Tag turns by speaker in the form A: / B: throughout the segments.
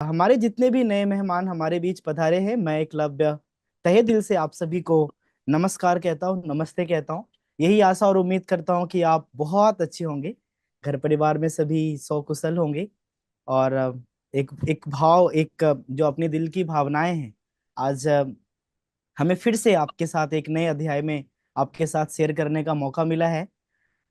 A: हमारे जितने भी नए मेहमान हमारे बीच पधारे हैं, मैं एकलव्य तहे दिल से आप सभी को नमस्कार कहता हूँ, नमस्ते कहता हूँ। यही आशा और उम्मीद करता हूँ कि आप बहुत अच्छे होंगे, घर परिवार में सभी सकुशल होंगे। और एक एक भाव, जो अपने दिल की भावनाएं हैं, आज हमें फिर से आपके साथ एक नए अध्याय में आपके साथ शेयर करने का मौका मिला है।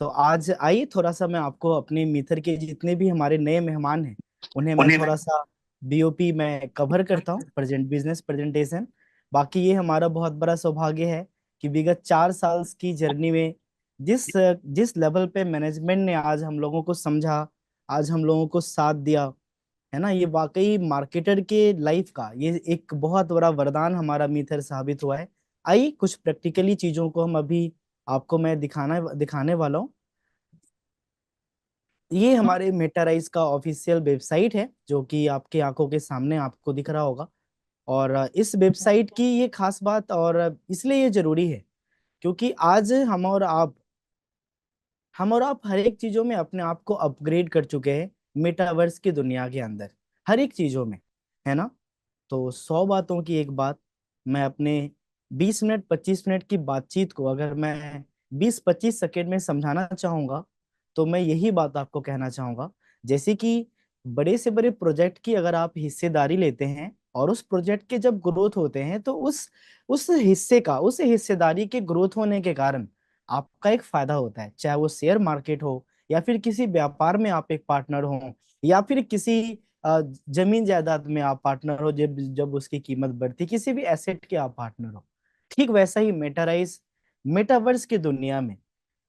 A: तो आज आइए थोड़ा सा मैं आपको अपने मित्र के जितने भी हमारे नए मेहमान हैं उन्हें मैं
B: उन्हें मैं
A: थोड़ा सा बीओपी में कवर करता हूँ, प्रेजेंट बिजनेस प्रेजेंटेशन। बाकी ये हमारा बहुत बड़ा सौभाग्य है कि विगत 4 साल की जर्नी में जिस जिस लेवल पे मैनेजमेंट ने आज हम लोगों को समझा, आज हम लोगों को साथ दिया, है ना, ये वाकई मार्केटर के लाइफ का ये एक बहुत बड़ा वरदान हमारा मित्र साबित हुआ है। आइए कुछ प्रैक्टिकली चीजों को हम अभी आपको मैं दिखाने वाला हूँ। ये हमारे मेटाराइज का ऑफिशियल वेबसाइट है जो कि आपके आंखों के सामने आपको दिख रहा होगा। और इस वेबसाइट की ये खास बात और इसलिए ये जरूरी है क्योंकि आज हम और आप हर एक चीजों में अपने आप को अपग्रेड कर चुके हैं मेटावर्स की दुनिया के अंदर, हर एक चीजों में, है ना। तो 100 बातों की एक बात, मैं अपने 20 मिनट 25 मिनट की बातचीत को अगर मैं 20-25 सेकेंड में समझाना चाहूंगा तो मैं यही बात आपको कहना चाहूंगा। जैसे कि बड़े से बड़े प्रोजेक्ट की अगर आप हिस्सेदारी लेते हैं और उस प्रोजेक्ट के जब ग्रोथ होते हैं तो उस हिस्सेदारी के ग्रोथ होने के कारण आपका एक फायदा होता है, चाहे वो शेयर मार्केट हो या फिर किसी व्यापार में आप एक पार्टनर हो या फिर किसी जमीन जायदाद में आप पार्टनर हो, जब जब उसकी कीमत बढ़ती, किसी भी एसेट के आप पार्टनर हो। ठीक वैसा ही मेटावर्स की दुनिया में,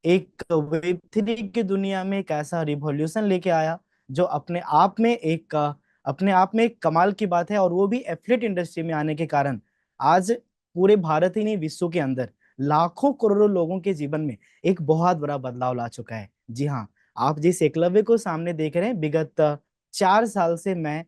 A: एक वेब 3 की दुनिया में एक ऐसा रिवॉल्यूशन लेके आया जो अपने आप में एक कमाल की बात है। और वो भी एफिलिएट इंडस्ट्री में आने के कारण आज पूरे भारत ही नहीं, विश्व के अंदर लाखों करोड़ों लोगों के जीवन में एक बहुत बड़ा बदलाव ला चुका है। जी हाँ, आप जिस एकलव्य को सामने देख रहे हैं, विगत 4 साल से मैं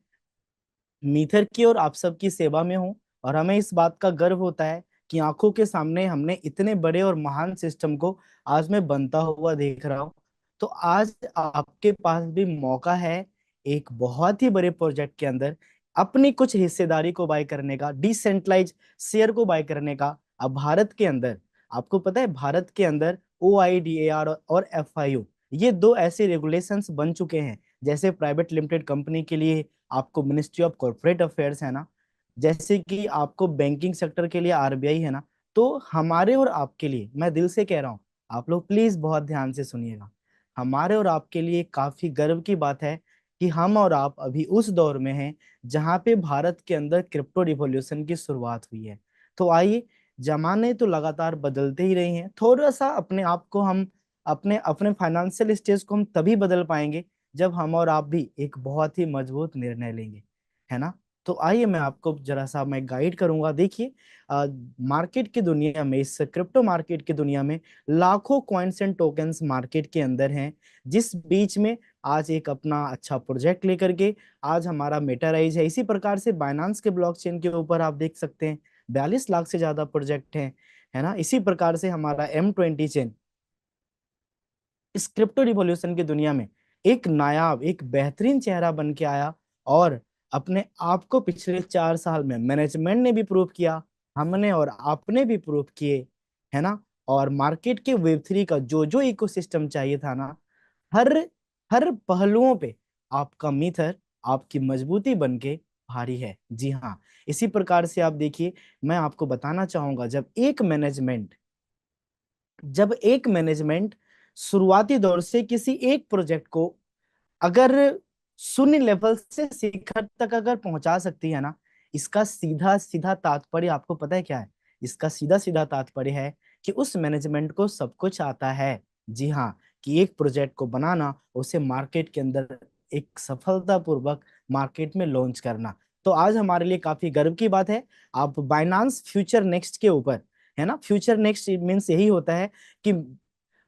A: मीथर की और आप सबकी सेवा में हूँ। और हमें इस बात का गर्व होता है कि आंखों के सामने हमने इतने बड़े और महान सिस्टम को आज मैं बनता हुआ देख रहा हूँ। तो आज आपके पास भी मौका है एक बहुत ही बड़े प्रोजेक्ट के अंदर अपनी कुछ हिस्सेदारी को बाय करने का, डिसेंट्रलाइज शेयर को बाय करने का। अब भारत के अंदर, आपको पता है, भारत के अंदर OIDAR और FIO, ये दो ऐसे रेगुलेशंस बन चुके हैं। जैसे प्राइवेट लिमिटेड कंपनी के लिए आपको मिनिस्ट्री ऑफ कॉर्पोरेट अफेयर्स है ना, जैसे कि आपको बैंकिंग सेक्टर के लिए RBI है ना। तो हमारे और आपके लिए, मैं दिल से कह रहा हूँ, आप लोग प्लीज बहुत ध्यान से सुनिएगा, हमारे और आपके लिए काफी गर्व की बात है कि हम और आप अभी उस दौर में हैं जहां पे भारत के अंदर क्रिप्टो रिवॉल्यूशन की शुरुआत हुई है। तो आइए, जमाने तो लगातार बदलते ही रहे हैं, थोड़ा सा अपने आप को हम अपने अपने फाइनेंशियल स्टेज को हम तभी बदल पाएंगे जब हम और आप भी एक बहुत ही मजबूत निर्णय लेंगे, है ना। तो आइए मैं आपको जरा सा मैं गाइड करूंगा। देखिए, मार्केट की दुनिया में, इस क्रिप्टो मार्केट की दुनिया में लाखों कॉइन्स एंड टोकन्स मार्केट के अंदर हैं, जिस बीच में आज एक अपना अच्छा प्रोजेक्ट लेकर के आज हमारा मेटाराइज है। इसी प्रकार से बाइनांस के ब्लॉकचेन के ऊपर आप देख सकते हैं 42 लाख से ज्यादा प्रोजेक्ट हैं, है ना। इसी प्रकार से हमारा M20 चेन इस क्रिप्टो रिवॉल्यूशन की दुनिया में एक नायाब, एक बेहतरीन चेहरा बन के आया। और अपने आप को पिछले 4 साल में मैनेजमेंट ने भी प्रूव किया, हमने और आपने भी प्रूव किए, है ना। और मार्केट के वेब 3 का जो जो इकोसिस्टम चाहिए था ना, हर हर पहलुओं पे आपका मित्र, आपकी मजबूती बन के भारी है। जी हाँ, इसी प्रकार से आप देखिए, मैं आपको बताना चाहूंगा, जब एक मैनेजमेंट शुरुआती दौर से किसी एक प्रोजेक्ट को अगर शून्य लेवल से शिखर तक अगर पहुंचा सकती है ना, इसका सीधा सीधा तात्पर्य आपको पता है क्या है? इसका सीधा सीधा तात्पर्य है कि उस मैनेजमेंट को सब कुछ आता है। जी हाँ, कि एक प्रोजेक्ट को बनाना, उसे मार्केट के अंदर एक सफलतापूर्वक मार्केट में लॉन्च करना। तो आज हमारे लिए काफी गर्व की बात है। आप बाइनांस फ्यूचर नेक्स्ट के ऊपर, है ना, फ्यूचर नेक्स्ट मीन्स यही होता है कि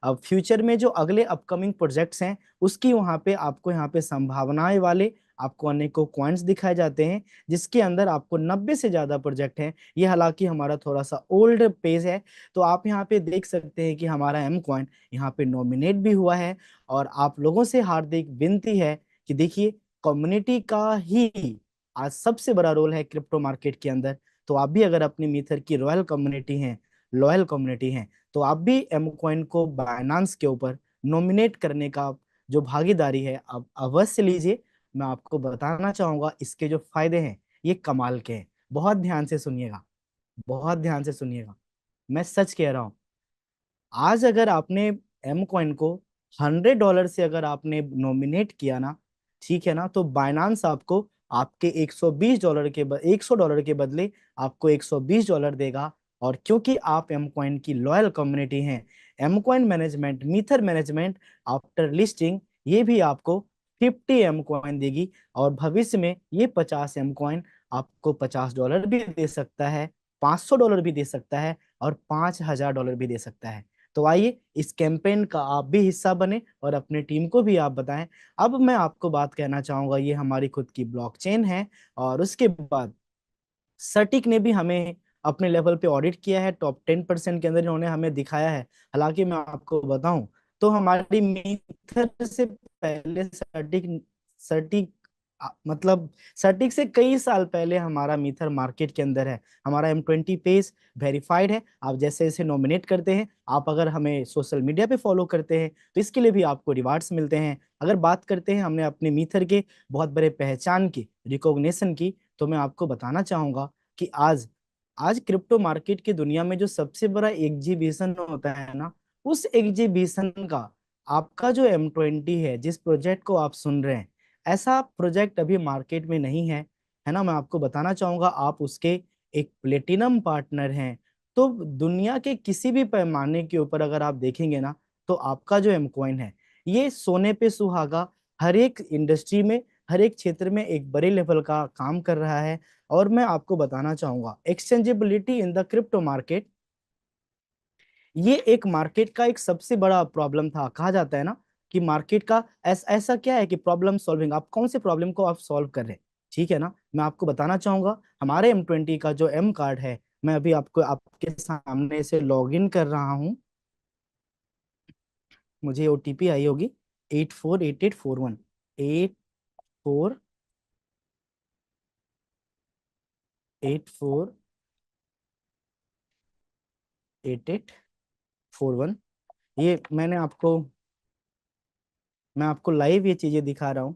A: अब फ्यूचर में जो अगले अपकमिंग प्रोजेक्ट्स हैं उसकी वहां पे आपको यहाँ पे संभावनाएं वाले आपको अनेकों कॉइन्स दिखाए जाते हैं, जिसके अंदर आपको 90 से ज्यादा प्रोजेक्ट हैं। ये हालांकि हमारा थोड़ा सा ओल्ड पेज है, तो आप यहाँ पे देख सकते हैं कि हमारा M कॉइन यहाँ पे नॉमिनेट भी हुआ है। और आप लोगों से हार्दिक विनती है कि देखिए, कम्युनिटी का ही आज सबसे बड़ा रोल है क्रिप्टो मार्केट के अंदर। तो आप भी अगर अपनी मीथर की लॉयल कम्युनिटी हैं, तो आप भी एम कॉइन को बाइनांस के ऊपर नॉमिनेट करने का जो भागीदारी है आप अवश्य लीजिए। मैं आपको बताना चाहूंगा इसके जो फायदे हैं ये कमाल के हैं। बहुत ध्यान से सुनिएगा, बहुत ध्यान से सुनिएगा, मैं सच कह रहा हूँ। आज अगर आपने एम कॉइन को $100 से अगर आपने नॉमिनेट किया ना, ठीक है ना, तो बाइनांस आपको आपके $120 के बदले आपको $120 देगा। और क्योंकि आप एम कॉइन की लॉयल कम्युनिटी हैं, एम कॉइन मैनेजमेंट, मीथर मैनेजमेंट आफ्टर लिस्टिंग ये भी आपको 50 एम कॉइन देगी। और भविष्य में ये 50 एम कॉइन आपको $50 भी दे सकता है, $500 भी दे सकता है, और $5000 भी दे सकता है। तो आइए इस कैंपेन का आप भी हिस्सा बने और अपने टीम को भी आप बताएं। अब मैं आपको बात कहना चाहूंगा, ये हमारी खुद की ब्लॉकचेन है। और उसके बाद सटीक ने भी हमें अपने लेवल पे ऑडिट किया है, टॉप 10% के अंदर इन्होंने हमें दिखाया है। हालांकि मैं आपको बताऊं तो हमारी मीथर से पहले सटीक सटीक मतलब सटीक से कई साल पहले हमारा मीथर मार्केट के अंदर है। हमारा M20 पेज वेरीफाइड है। आप जैसे जैसे नॉमिनेट करते हैं, आप अगर हमें सोशल मीडिया पे फॉलो करते हैं, तो इसके लिए भी आपको रिवार्ड्स मिलते हैं। अगर बात करते हैं हमने अपने मीथर के बहुत बड़े पहचान की, रिकॉग्निशन की, तो मैं आपको बताना चाहूंगा कि आज आज क्रिप्टो मार्केट की दुनिया में जो सबसे बड़ा एग्जीबिशन होता है ना, उस एग्जीबिशन का आपका जो M20 है, जिस प्रोजेक्ट को आप सुन रहे हैं, ऐसा प्रोजेक्ट अभी मार्केट में नहीं है, है ना। मैं आपको बताना चाहूंगा आप उसके एक प्लेटिनम पार्टनर हैं। तो दुनिया के किसी भी पैमाने के ऊपर अगर आप देखेंगे ना, तो आपका जो एम कॉइन है ये सोने पे सुहागा, हर एक इंडस्ट्री में, हर एक क्षेत्र में एक बड़े लेवल का काम कर रहा है। और मैं आपको बताना चाहूंगा एक्सचेंजेबिलिटी इन द क्रिप्टो मार्केट, ये एक मार्केट का एक सबसे बड़ा प्रॉब्लम था। कहा जाता है ना कि मार्केट का ऐसा क्या है कि प्रॉब्लम सॉल्विंग, आप कौन से प्रॉब्लम को आप सॉल्व कर रहे हैं, ठीक है ना। मैं आपको बताना चाहूंगा हमारे M20 का जो एम कार्ड है, मैं अभी आपको आपके सामने से लॉग इन कर रहा हूँ। मुझे OTP आई होगी 848841, 848841। ये मैं आपको लाइव ये चीजें दिखा रहा हूँ।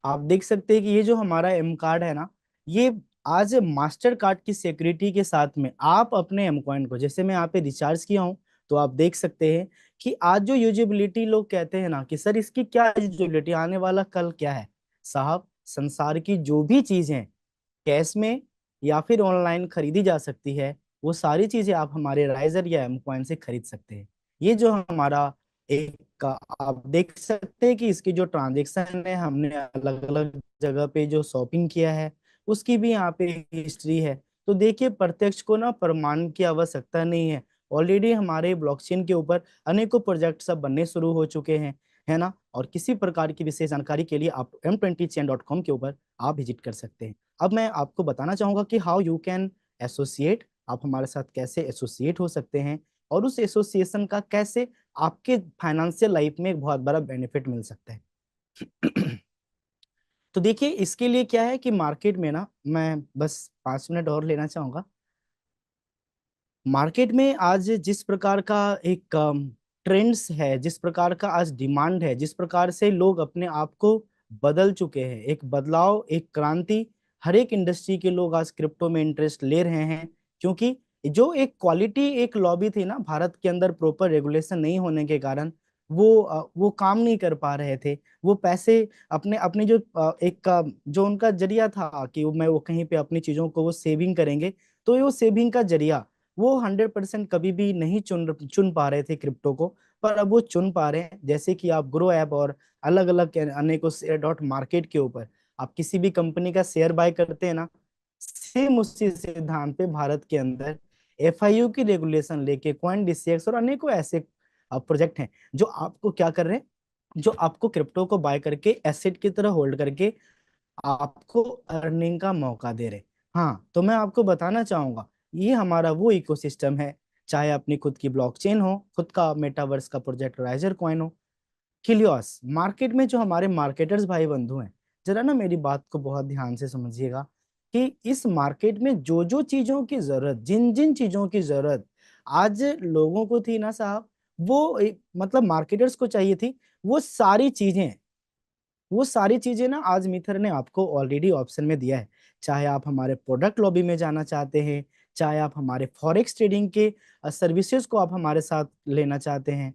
A: आप देख सकते हैं कि ये जो हमारा एम कार्ड है ना, ये आज मास्टर कार्ड की सिक्योरिटी के साथ में आप अपने एम कॉइन को, जैसे मैं यहाँ पे रिचार्ज किया हूँ, तो आप देख सकते हैं कि आज जो यूजेबिलिटी लोग कहते हैं ना कि सर इसकी क्या यूजेबिलिटी, आने वाला कल क्या है। साहब, संसार की जो भी चीजें कैश में या फिर ऑनलाइन खरीदी जा सकती है, वो सारी चीजें आप हमारे राइजर या एम कॉइन से खरीद सकते हैं। ये जो हमारा एक का आप देख सकते हैं कि इसकी जो ट्रांजेक्शन है, हमने अलग अलग जगह पे जो शॉपिंग किया है, उसकी भी यहाँ पे हिस्ट्री है। तो देखिए, प्रत्यक्ष को ना प्रमाण की आवश्यकता नहीं है। ऑलरेडी हमारे ब्लॉकचेन के ऊपर अनेकों प्रोजेक्ट सब बनने शुरू हो चुके हैं, है ना। और किसी प्रकार की विशेष जानकारी के लिए आप m20chain.com के ऊपर आप विजिट कर सकते हैं। अब मैं आपको बताना चाहूंगा कि हाउ यू कैन एसोसिएट, आप हमारे साथ कैसे एसोसिएट हो सकते हैं, और उस एसोसिएशन का कैसे आपके फाइनेंशियल लाइफ में एक बहुत बड़ा बेनिफिट मिल सकता है। तो देखिए, इसके लिए क्या है कि मार्केट में ना, मैं बस 5 मिनट और लेना चाहूंगा। मार्केट में आज जिस प्रकार का एक ट्रेंड्स है, जिस प्रकार का आज डिमांड है, जिस प्रकार से लोग अपने आप को बदल चुके हैं, एक बदलाव, एक क्रांति, हर एक इंडस्ट्री के लोग आज क्रिप्टो में इंटरेस्ट ले रहे हैं। क्योंकि जो एक क्वालिटी एक लॉबी थी ना भारत के अंदर, प्रॉपर रेगुलेशन नहीं होने के कारण वो काम नहीं कर पा रहे थे। वो पैसे अपने अपने जो जो उनका जरिया था कि वो कहीं पे अपनी चीजों को वो सेविंग करेंगे, तो ये वो सेविंग का जरिया वो 100% कभी भी नहीं चुन चुन पा रहे थे क्रिप्टो को। पर अब वो चुन पा रहे हैं। जैसे कि आप ग्रो ऐप और अलग अलग अनेकों शेयर डॉट मार्केट के ऊपर आप किसी भी कंपनी का शेयर बाय करते हैं ना, सेम उसी सिद्धांत पे भारत के अंदर FIU की रेगुलेशन लेके कॉइन DCX और अनेकों ऐसे प्रोजेक्ट हैं जो आपको क्या कर रहे हैं, जो आपको क्रिप्टो को बाय करके एसेट की तरह होल्ड करके आपको अर्निंग का मौका दे रहे। हाँ, तो मैं आपको बताना चाहूंगा ये हमारा वो इकोसिस्टम है। चाहे अपनी खुद की ब्लॉकचेन हो, खुद का मेटावर्स का प्रोजेक्ट राइजर कॉइन हो, किलियोस, मार्केट में जो हमारे मार्केटर्स भाई बंधु हैं, जरा ना मेरी बात को बहुत ध्यान से समझिएगा कि इस मार्केट में जो जो चीजों की जरूरत, जिन जिन चीजों की जरूरत आज लोगों को थी ना साहब, मतलब मार्केटर्स को चाहिए थी, वो सारी चीजें वो सारी चीजें ना आज मिथर ने आपको ऑलरेडी ऑप्शन में दिया है। चाहे आप हमारे प्रोडक्ट लॉबी में जाना चाहते हैं, चाहे आप हमारे फॉरेक्स ट्रेडिंग के सर्विसेज को आप हमारे साथ लेना चाहते हैं,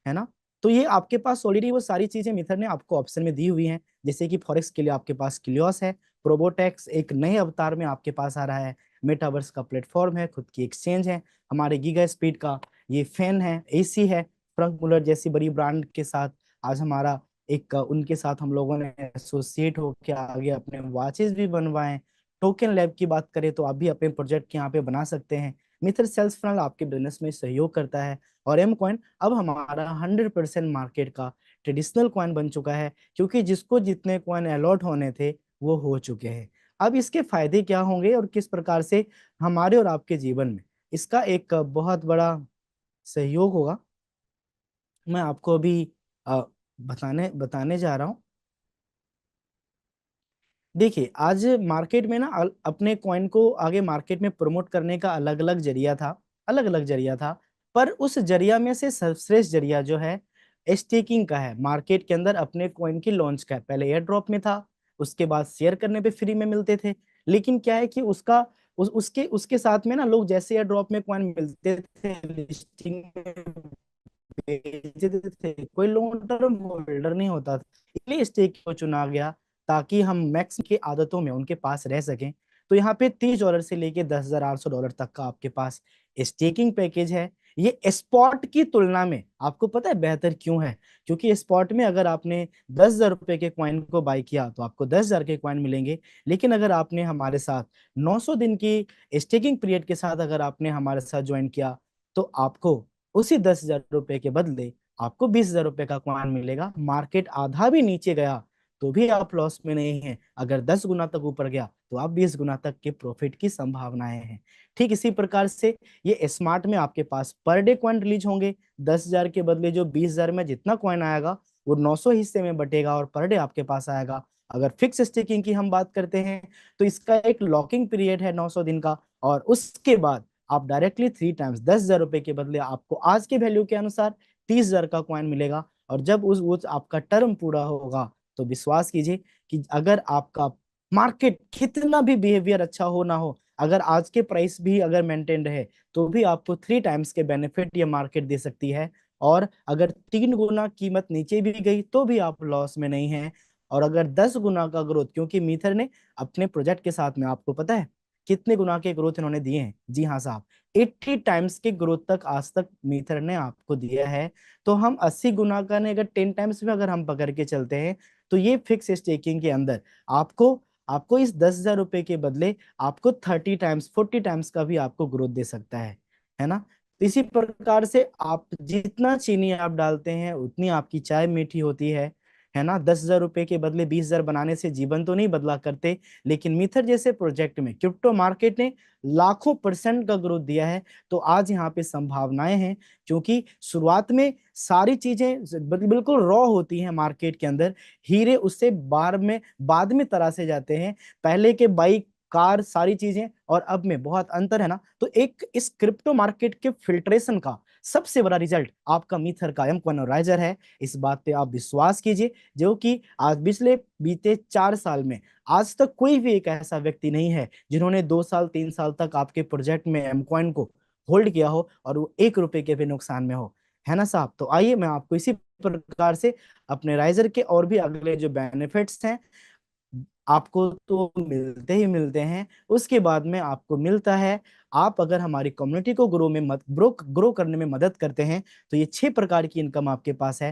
A: है ना। तो ये आपके पास ऑलरेडी वो सारी चीजें मिथर ने आपको ऑप्शन में दी हुई हैं। जैसे कि फॉरेक्स के लिए आपके पास क्लियोस है, प्रोबोटेक्स एक नए अवतार में आपके पास आ रहा है, मेटावर्स का प्लेटफॉर्म है, खुद की एक्सचेंज है, हमारे गीगा स्पीड का ये फैन है, एसी है, फ्रंक मुलर जैसी बड़ी ब्रांड के साथ आज हमारा एक उनके साथ हम लोगों ने एसोसिएट होकर आगे अपने वॉचेस भी बनवाए। टोकन लैब की बात करें तो आप भी अपने प्रोजेक्ट यहाँ पे बना सकते हैं। मिथर सेल्स फनल आपके बिजनेस में सहयोग करता है। और एम कॉइन अब हमारा 100% मार्केट का ट्रेडिशनल कॉइन बन चुका है, क्योंकि जिसको जितने कॉइन अलॉट होने थे वो हो चुके हैं। अब इसके फायदे क्या होंगे और किस प्रकार से हमारे और आपके जीवन में इसका एक बहुत बड़ा सहयोग होगा, मैं आपको अभी अ, बताने बताने जा रहा हूँ। देखिए, आज मार्केट में ना अपने कॉइन को आगे मार्केट में प्रमोट करने का अलग अलग जरिया था, अलग अलग जरिया था। पर उस जरिया में से सर्वश्रेष्ठ जरिया जो है स्टेकिंग का है। मार्केट के अंदर अपने कॉइन की लॉन्च का है। पहले एयर ड्रॉप में था, उसके बाद शेयर करने पे फ्री में मिलते थे। लेकिन क्या है कि उसका उसके उसके साथ में ना लोग जैसे एयर ड्रॉप में कॉइन मिलते थे, लिस्टिंग में बेच देते थे, कोई लॉन्ग टर्म होल्डर नहीं होता था। इसलिए स्टेक को चुना गया ताकि हम मैक्स की आदतों में उनके पास रह सकें। तो यहाँ पे $30 से लेके $10,800 तक का आपके पास स्टेकिंग पैकेज है। ये स्पॉट की तुलना में आपको पता है बेहतर क्यों है? क्योंकि स्पॉट में अगर आपने $10,000 के कॉइन को बाय किया तो आपको 10,000 के कॉइन मिलेंगे। लेकिन अगर आपने हमारे साथ 900 दिन की स्टेकिंग पीरियड के साथ अगर आपने हमारे साथ ज्वाइन किया तो आपको उसी $10,000 के बदले आपको $20,000 का कॉइन मिलेगा। मार्केट आधा भी नीचे गया तो भी आप लॉस में नहीं है। अगर 10 गुना तक ऊपर गया तो आप 20 गुना तक के प्रॉफिट की संभावनाएं हैं। ठीक इसी प्रकार से ये स्मार्ट में आपके पास पर डे कॉइन रिलीज होंगे। 10,000 के बदले जो 20,000 में जितना कॉइन आएगा वो 900 हिस्से में बटेगा और पर डे आपके पास आएगा। अगर फिक्स स्टेकिंग की हम बात करते हैं तो इसका एक लॉकिंग पीरियड है 900 दिन का, और उसके बाद आप डायरेक्टली 3 टाइम्स $10,000 के बदले आपको आज के वैल्यू के अनुसार 30,000 का कॉइन मिलेगा। और जब वो आपका टर्म पूरा होगा तो विश्वास कीजिए कि अगर आपका मार्केट कितना भी बिहेवियर अच्छा हो ना हो, अगर आज के प्राइस भी अगर मेंटेन रहे तो भी आपको 3 टाइम्स के बेनिफिट ये मार्केट दे सकती है। और अगर 3 गुना कीमत नीचे भी गई तो भी आप लॉस में नहीं है। और अगर 10 गुना का ग्रोथ, क्योंकि मीथर ने अपने प्रोजेक्ट के साथ में आपको पता है कितने गुना के ग्रोथ इन्होंने दिए हैं? जी हाँ साहब, 80 टाइम्स के ग्रोथ तक आज तक मीथर ने आपको दिया है। तो हम 80 गुना का नहीं, अगर 10 टाइम्स में अगर हम पकड़ के चलते हैं तो ये फिक्स स्टेकिंग के अंदर आपको आपको इस $10,000 के बदले आपको 30 टाइम्स 40 टाइम्स का भी आपको ग्रोथ दे सकता है ना। तो इसी प्रकार से आप जितना चीनी आप डालते हैं उतनी आपकी चाय मीठी होती है ना। $10,000 के बदले 20,000 बनाने से जीवन तो नहीं बदला करते, लेकिन मिथर जैसे प्रोजेक्ट में क्रिप्टो मार्केट ने लाखों % का ग्रोथ दिया है। तो आज यहाँ पे संभावनाएं हैं, क्योंकि शुरुआत में सारी चीजें बिल्कुल रॉ होती हैं मार्केट के अंदर। हीरे उससे बाद में तरासे जाते हैं। पहले के बाइक, कार, सारी चीजें और अब में बहुत अंतर है ना। तो एक इस क्रिप्टो मार्केट के फिल्ट्रेशन का सबसे बड़ा रिजल्ट आपका मिथर का एम-कॉइन है। इस बात पे आप विश्वास कीजिए, जो कि आज पिछले बीते 4 साल में आज तक कोई भी एक ऐसा व्यक्ति नहीं है जिन्होंने 2 साल 3 साल तक आपके प्रोजेक्ट में एम कॉइन को होल्ड किया हो और वो $1 के भी नुकसान में हो, है ना साहब। तो आइए मैं आपको इसी प्रकार से अपने राइजर के और भी अगले जो बेनिफिट्स हैं आपको तो मिलते ही मिलते हैं। उसके बाद में आपको मिलता है, आप अगर हमारी कम्युनिटी को ग्रो करने में मदद करते हैं तो ये 6 प्रकार की इनकम आपके पास है।